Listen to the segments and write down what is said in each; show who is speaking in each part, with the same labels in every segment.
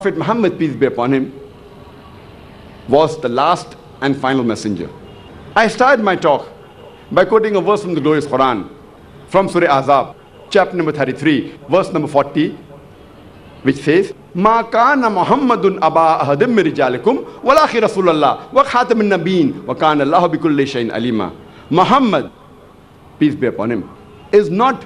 Speaker 1: Prophet Muhammad, peace be upon him, was the last and final messenger. I started my talk by quoting a verse from the glorious Qur'an, from Surah Ahzab, chapter number 33, verse number 40, which says, "Ma kana Muhammadun aba ahadim min rijalikum walakin Rasulullah wa khatamun nabiyyin wa kana Allahu bi kulli shay'in alima." Muhammad, peace be upon him, is not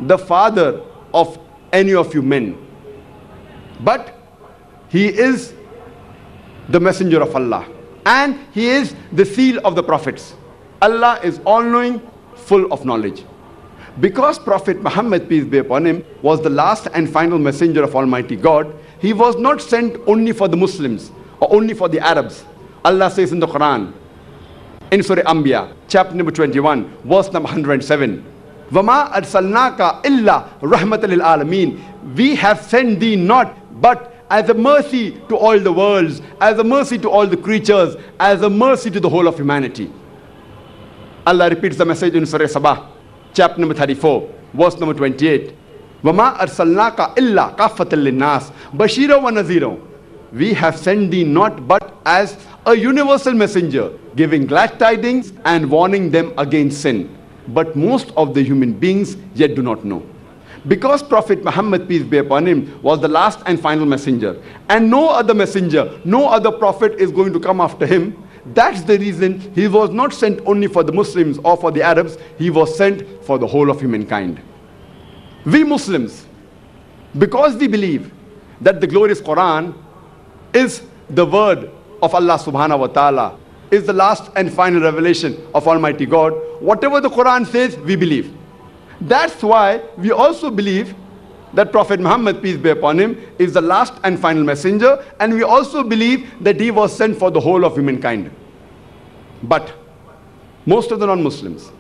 Speaker 1: the father of any of you men, but he is the messenger of Allah, and he is the seal of the prophets. Allah is all-knowing, full of knowledge. Because Prophet Muhammad, peace be upon him, was the last and final messenger of Almighty God, he was not sent only for the Muslims or only for the Arabs. Allah says in the Quran, in Surah Anbiya, chapter number 21, verse number 107, "Wama arsalnaka illa rahmatan lil alameen." We have sent thee not but as a mercy to all the worlds, as a mercy to all the creatures, as a mercy to the whole of humanity. Allah repeats the message in Surah Sabah, chapter number 34, verse number 28. "Wama arsalnaka illa kafatan linnas bashira wa nazira." We have sent thee not but as a universal messenger, giving glad tidings and warning them against sin. But most of the human beings yet do not know. Because Prophet Muhammad, peace be upon him, was the last and final messenger, and no other messenger, no other prophet is going to come after him, that's the reason he was not sent only for the Muslims or for the Arabs, he was sent for the whole of humankind. We Muslims, because we believe that the glorious Quran is the word of Allah subhanahu wa ta'ala, is the last and final revelation of Almighty God, whatever the Quran says, we believe. That's why we also believe that Prophet Muhammad, peace be upon him, is the last and final messenger, and we also believe that he was sent for the whole of humankind. But most of the non-Muslims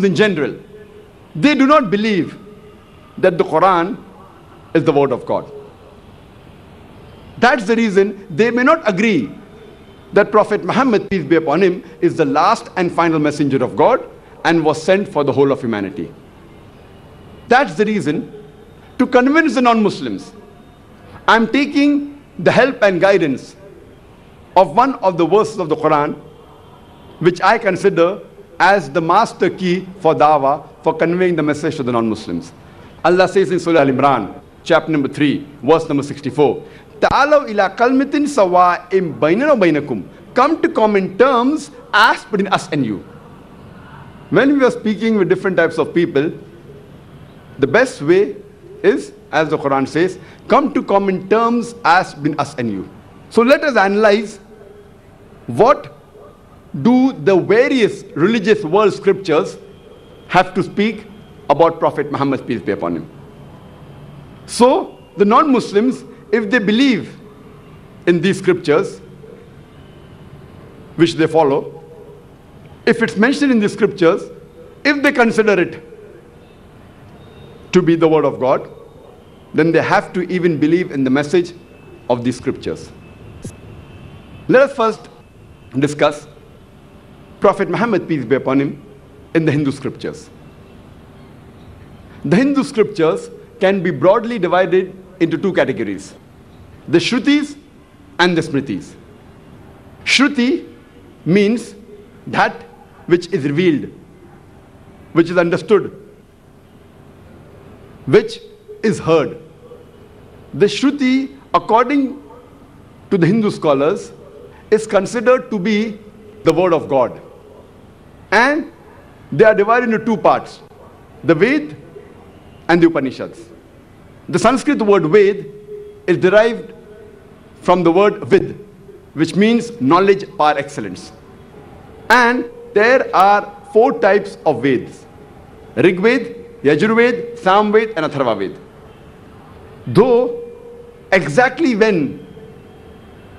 Speaker 1: in general, they do not believe that the Quran is the word of God. That's the reason they may not agree that Prophet Muhammad, peace be upon him, is the last and final messenger of God and was sent for the whole of humanity. That's the reason, to convince the non-Muslims, I'm taking the help and guidance of one of the verses of the Quran, which I consider as the master key for dawah, for conveying the message to the non-Muslims. Allah says in Surah Al-Imran, chapter number 3, verse number 64, "Ta'alaw ila kalmatin sawa'im bainana wa bainakum." Come to common terms as between us and you. When we are speaking with different types of people, the best way is, as the Quran says, come to common terms as between us and you. So let us analyze what do the various religious world scriptures have to speak about Prophet Muhammad, peace be upon him. So the non-Muslims, if they believe in these scriptures, which they follow, if it's mentioned in the scriptures, if they consider it to be the word of God, then they have to even believe in the message of these scriptures. Let us first discuss Prophet Muhammad, peace be upon him, in the Hindu scriptures. The Hindu scriptures can be broadly divided into two categories: the Shrutis and the Smritis. Shruti means that which is revealed, which is understood, which is heard. The Shruti, according to the Hindu scholars, is considered to be the word of God. And they are divided into two parts: the Ved and the Upanishads. The Sanskrit word Ved is derived from the word Vid, which means knowledge par excellence. And there are 4 types of Veds: Rig Ved, Yajur Ved, Sam Ved, and Atharva Ved. Though exactly when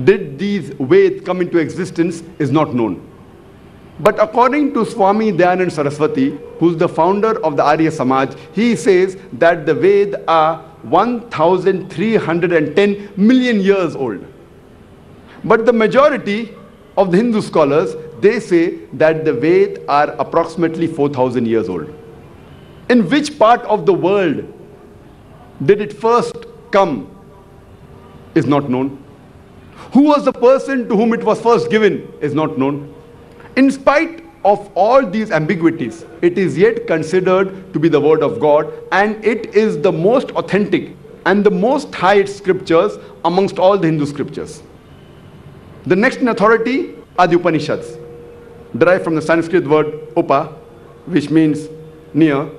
Speaker 1: did these Veds come into existence is not known. But according to Swami Dayanand Saraswati, who's the founder of the Arya Samaj, he says that the Veds are 1,310 million years old. But the majority of the Hindu scholars, they say that the Veds are approximately 4,000 years old. In which part of the world did it first come is not known. Who was the person to whom it was first given is not known. In spite of all these ambiguities, it is yet considered to be the word of God, and it is the most authentic and the most highest scriptures amongst all the Hindu scriptures. The next in authority are the Upanishads, derived from the Sanskrit word upa, which means near.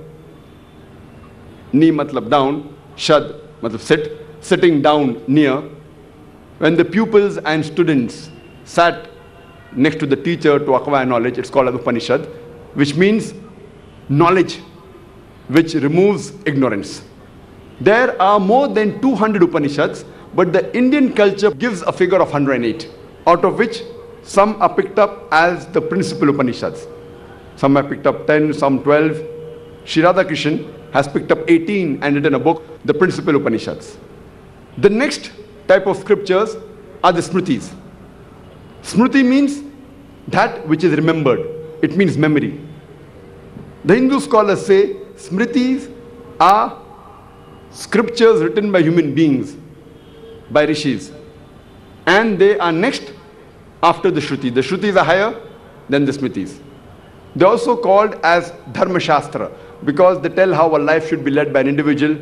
Speaker 1: Ni matlab down, shad matlab sit, sitting down near. When the pupils and students sat next to the teacher to acquire knowledge, it's called as Upanishad, which means knowledge which removes ignorance. There are more than 200 Upanishads, but the Indian culture gives a figure of 108, out of which some are picked up as the principal Upanishads. Some have picked up 10, some 12. Sri Radhakrishan has picked up 18 and written a book, the principal Upanishads. The next type of scriptures are the Smritis. Smriti means that which is remembered. It means memory. The Hindu scholars say Smritis are scriptures written by human beings, by rishis, and they are next after the Shruti. The Shrutis are higher than the Smritis. They are also called as Dharma Shastra because they tell how a life should be led by an individual,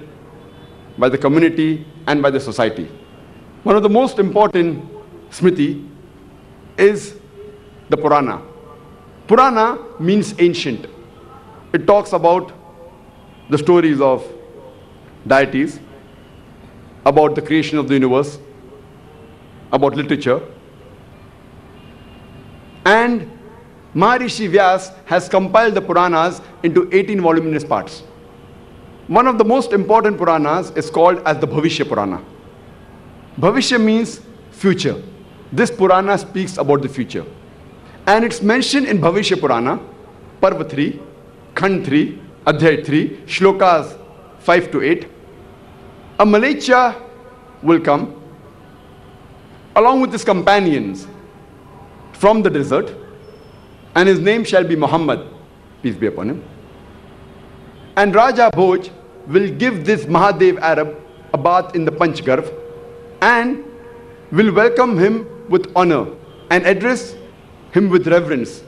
Speaker 1: by the community, and by the society. One of the most important Smriti is the Purana. Purana means ancient. It talks about the stories of deities, about the creation of the universe, about literature. And Maharishi Vyas has compiled the Puranas into 18 voluminous parts. One of the most important Puranas is called as the Bhavishya Purana. Bhavishya means future. This Purana speaks about the future. And it's mentioned in Bhavishya Purana, Parva 3, Khand 3, Adhyay 3, Shlokas 5 to 8. A Malecha will come along with his companions from the desert, and his name shall be Muhammad, peace be upon him. And Raja Bhoj will give this Mahadev Arab a bath in the Panchgarh and will welcome him with honor and address him with reverence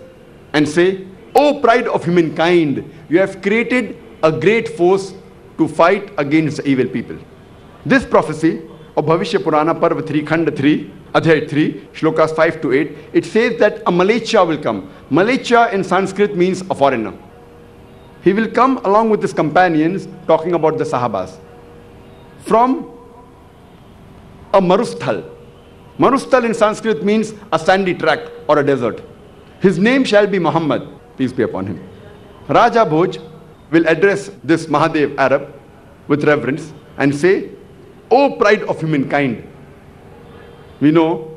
Speaker 1: and say, "O pride of humankind, you have created a great force to fight against the evil people." This prophecy of Bhavishya Purana, Parva 3, Khand 3, Adhyay 3, Shlokas 5 to 8, it says that a Malecha will come. Malecha in Sanskrit means a foreigner. He will come along with his companions, talking about the Sahabas, from a Marusthal. Marusthal in Sanskrit means a sandy tract or a desert. His name shall be Muhammad, peace be upon him. Raja Bhoj will address this Mahadev Arab with reverence and say, "O pride of humankind." We know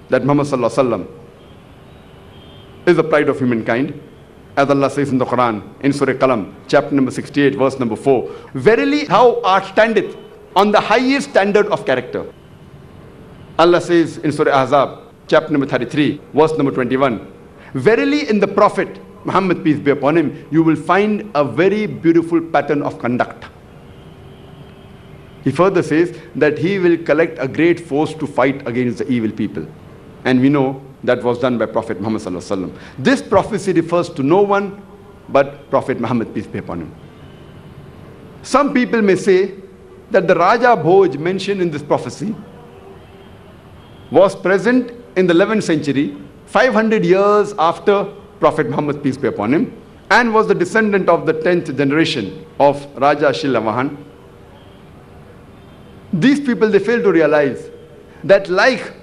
Speaker 1: that Muhammad Sallallahu Alaihi Wasallam is the pride of humankind, as Allah says in the Qur'an, in Surah Qalam, chapter number 68, verse number 4. "Verily, thou art standeth on the highest standard of character." Allah says in Surah Ahzab, chapter number 33, verse number 21. "Verily, in the Prophet, Muhammad, peace be upon him, you will find a very beautiful pattern of conduct." He further says that he will collect a great force to fight against the evil people. And we know that was done by Prophet Muhammad Sallallahu Alaihi Wasallam. This prophecy refers to no one but Prophet Muhammad, peace be upon him. Some people may say that the Raja Bhoj mentioned in this prophecy was present in the 11th century, 500 years after Prophet Muhammad, peace be upon him, and was the descendant of the 10th generation of Raja Shilavahan. These people, they fail to realize that like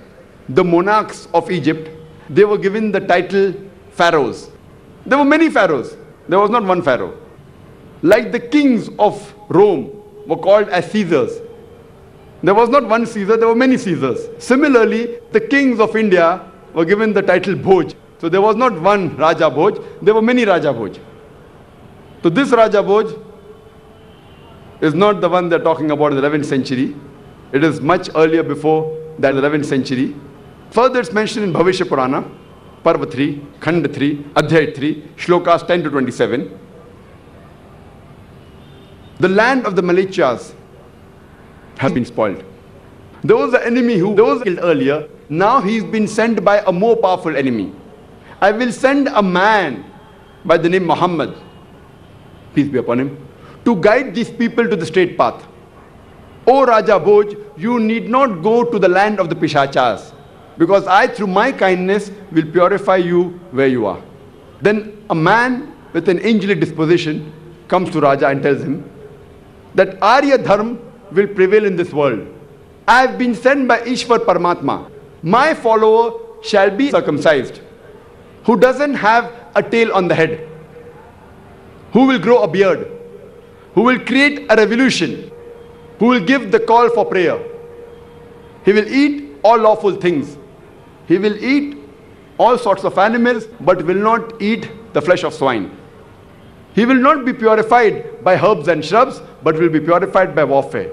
Speaker 1: the monarchs of Egypt, they were given the title pharaohs. There were many pharaohs. There was not one pharaoh. Like the kings of Rome were called as Caesars. There was not one Caesar, there were many Caesars. Similarly, the kings of India were given the title Bhoj. So there was not one Raja Bhoj, there were many Raja Bhoj. So this Raja Bhoj is not the one they're talking about in the 11th century. It is much earlier before that 11th century. Further, it's mentioned in Bhavishya Purana, Parva 3, Khand 3, Adhyay 3, Shlokas 10 to 27. The land of the Malechas has been spoiled. There was the enemy who was killed earlier. Now he's been sent by a more powerful enemy. I will send a man by the name Muhammad, peace be upon him, to guide these people to the straight path. O Raja Bhoj, you need not go to the land of the Pishachas, because I, through my kindness, will purify you where you are. Then a man with an angelic disposition comes to Raja and tells him that Arya Dharma will prevail in this world. I have been sent by Ishwar Paramatma. My follower shall be circumcised, who doesn't have a tail on the head, who will grow a beard, who will create a revolution, who will give the call for prayer. He will eat all lawful things. He will eat all sorts of animals, but will not eat the flesh of swine. He will not be purified by herbs and shrubs, but will be purified by warfare.